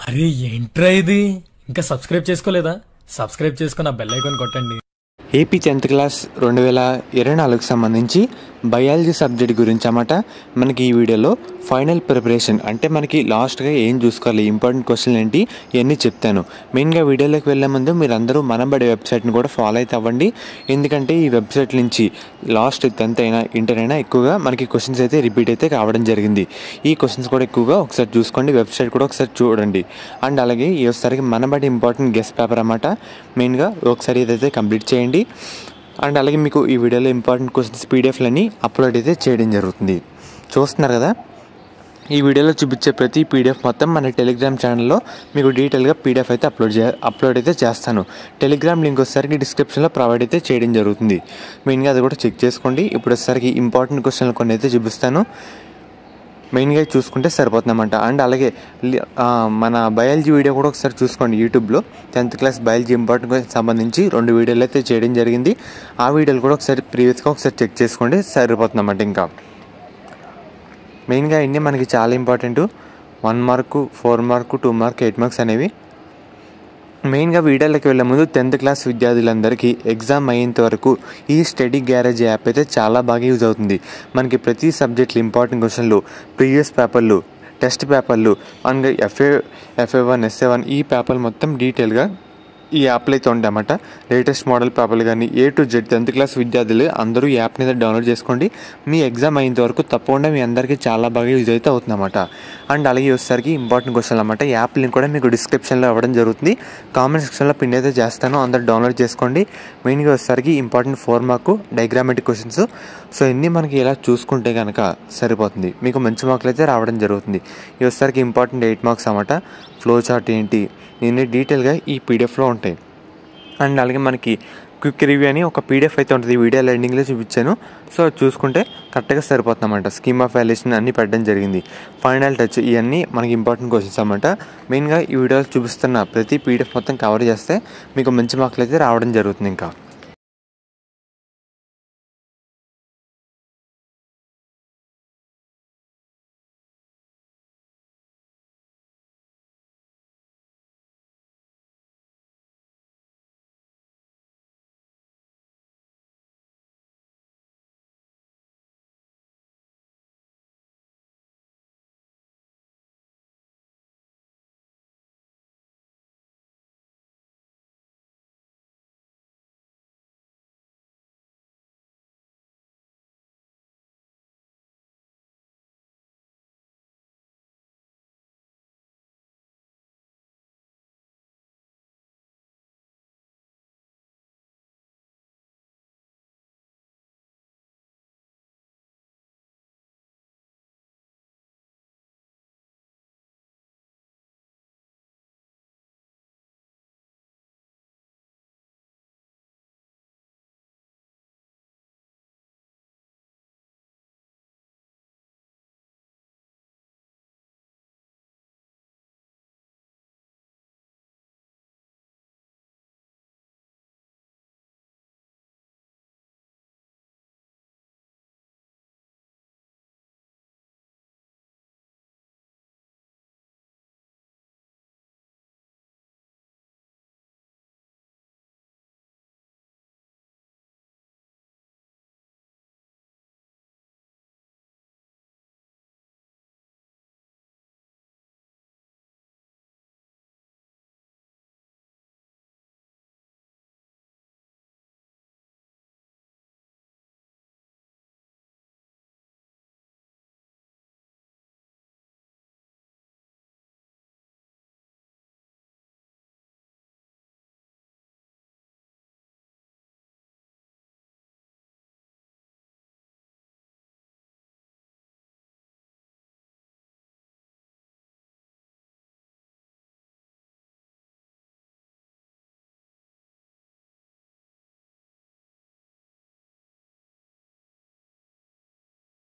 అరే ఏంట్రా ఇది? ఇంకా సబ్స్క్రైబ్ చేసుకోలేదా? సబ్స్క్రైబ్ చేసుకుని ఆ బెల్ ఐకాన్ కొట్టండి. ఏపీ 10th క్లాస్ 2024కి సంబంధించి బయాలజీ సబ్జెక్ట్ గురించి అన్నమాట. మనకి ఈ వీడియోలో ఫైనల్ ప్రిపరేషన్ అంటే మనకి లాస్ట్గా ఏం చూసుకోవాలి, ఇంపార్టెంట్ క్వశ్చన్లు ఏంటి ఇవన్నీ చెప్తాను. మెయిన్గా వీడియోలోకి వెళ్ళే ముందు మీరు అందరూ మనబడి వెబ్సైట్ని కూడా ఫాలో అయితే అవ్వండి. ఎందుకంటే ఈ వెబ్సైట్ నుంచి లాస్ట్ 10th అయినా ఇంటర్ అయినా ఎక్కువగా మనకి క్వశ్చన్స్ అయితే రిపీట్ అయితే కావడం జరిగింది. ఈ క్వశ్చన్స్ కూడా ఎక్కువగా ఒకసారి చూసుకోండి, వెబ్సైట్ కూడా ఒకసారి చూడండి. అండ్ అలాగే ఈసారికి మనబడి ఇంపార్టెంట్ గెస్ట్ పేపర్ అన్నమాట. మెయిన్గా ఒకసారి ఇదైతే కంప్లీట్ చేయండి. అండ్ అలాగే మీకు ఈ వీడియోలో ఇంపార్టెంట్ క్వశ్చన్స్ పీడిఎఫ్లని అప్లోడ్ అయితే చేయడం జరుగుతుంది. చూస్తున్నారు కదా, ఈ వీడియోలో చూపించే ప్రతి పీడిఎఫ్ మొత్తం మన టెలిగ్రామ్ ఛానల్లో మీకు డీటెయిల్గా పీడిఎఫ్ అయితే అప్లోడ్ అయితే చేస్తాను. టెలిగ్రామ్ లింక్ వచ్చేసరికి డిస్క్రిప్షన్లో ప్రొవైడ్ అయితే చేయడం జరుగుతుంది. మెయిన్గా అది కూడా చెక్ చేసుకోండి. ఇప్పుడు వచ్చేసరికి ఇంపార్టెంట్ క్వశ్చన్లు కొన్ని అయితే చూపిస్తాను. మెయిన్గా చూసుకుంటే సరిపోతుందన్నమాట. అండ్ అలాగే మన బయాలజీ వీడియో కూడా ఒకసారి చూసుకోండి. యూట్యూబ్లో 10th క్లాస్ బయాలజీ ఇంపార్టెంట్ సంబంధించి 2 వీడియోలు అయితే చేయడం జరిగింది. ఆ వీడియోలు కూడా ఒకసారి ప్రీవియస్గా ఒకసారి చెక్ చేసుకోండి, సరిపోతుందన్నమాట. ఇంకా మెయిన్గా ఇన్ని మనకి చాలా important. 1 mark, 4 mark, 2 mark, 8 marks అనేవి. మెయిన్గా వీడియోలోకి వెళ్ళే ముందు 10th క్లాస్ విద్యార్థులందరికీ ఎగ్జామ్ అయ్యేంత వరకు ఈ స్టడీ గ్యారేజ్ యాప్ అయితే చాలా బాగా యూజ్ అవుతుంది. మనకి ప్రతి సబ్జెక్టులు ఇంపార్టెంట్ క్వశ్చన్లు, ప్రీవియస్ పేపర్లు, టెస్ట్ పేపర్లు, అండ్ FA1, SA1 ఈ పేపర్లు మొత్తం డీటెయిల్గా ఈ యాప్లో అయితే ఉంటాయన్నమాట. లేటెస్ట్ మోడల్ పేపర్లు కానీ A to Z 10th class విద్యార్థులు అందరూ ఈ యాప్ని అయితే డౌన్లోడ్ చేసుకోండి. మీ ఎగ్జామ్ అయ్యేంత వరకు తప్పకుండా మీ అందరికీ చాలా బాగా యూజ్ అయితే అవుతుందన్నమాట. అండ్ అలాగే వచ్చేసరికి ఇంపార్టెంట్ క్వశ్చన్లు అన్నమాట. యాప్ లింక్ కూడా మీకు డిస్క్రిప్షన్లో ఇవ్వడం జరుగుతుంది. కామెంట్ సెక్షన్లో పిన్ అయితే చేస్తాను, అందరూ డౌన్లోడ్ చేసుకోండి. మెయిన్గా వచ్చేసరికి important 4 mark diagrammatic questions. So ఇన్ని మనకి ఇలా చూసుకుంటే కనుక సరిపోతుంది, మీకు మంచి మార్కులు అయితే రావడం జరుగుతుంది. ఇవి వచ్చేసరికి ఇంపార్టెంట్ 8 మార్క్స్ అన్నమాట. ఫ్లో చార్ట్ ఏంటి ఇన్ని డీటెయిల్గా ఈ పీడిఎఫ్లో ఉంటాయి. అండ్ అలాగే మనకి క్విక్ రివ్యూ అని ఒక పీడిఎఫ్ అయితే ఉంటుంది, వీడియో ఎండింగ్లో చూపించాను. సో చూసుకుంటే కరెక్ట్గా సరిపోతుంది అన్నమాట. స్కీమ్ ఆఫ్ వాల్యుయేషన్ అన్నీ పెట్టడం జరిగింది. ఫైనల్ టచ్ ఇవన్నీ మనకి ఇంపార్టెంట్ క్వశ్చన్స్ అన్నమాట. మెయిన్గా ఈ వీడియోలో చూపిస్తున్న ప్రతి పీడిఎఫ్ మొత్తం కవర్ చేస్తే మీకు మంచి మార్కులు అయితే రావడం జరుగుతుంది. ఇంకా